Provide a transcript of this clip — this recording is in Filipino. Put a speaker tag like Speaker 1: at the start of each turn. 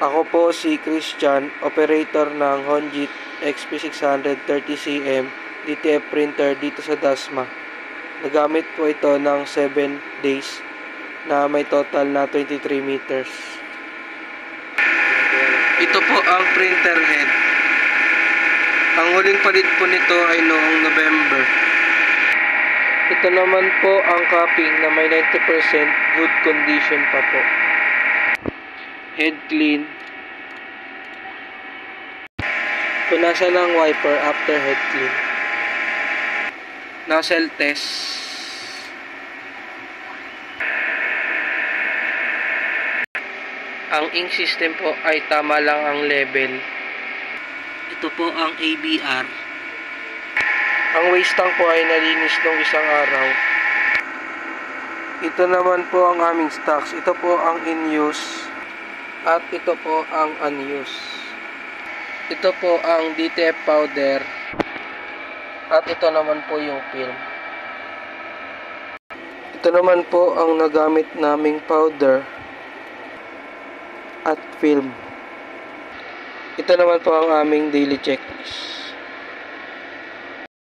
Speaker 1: Ako po si Christian, operator ng Honjit XP600 30cm DTF printer dito sa Dasma. Nagamit po ito ng 7 days na may total na 23 meters. Ito po ang printer head. Ang huling palit po nito ay noong November. Ito naman po ang capping na may 90% good condition pa po. Head clean. Punasan ng wiper after head clean. Nozzle test. Ang ink system po ay tama lang ang level. Ito po ang ABR. Ang waste tank po ay nalinis nung isang araw. Ito naman po ang aming stocks. Ito po ang in use. At ito po ang unused. Ito po ang DTF powder. At ito naman po yung film. Ito naman po ang nagamit naming powder at film. Ito naman po ang aming daily checklist.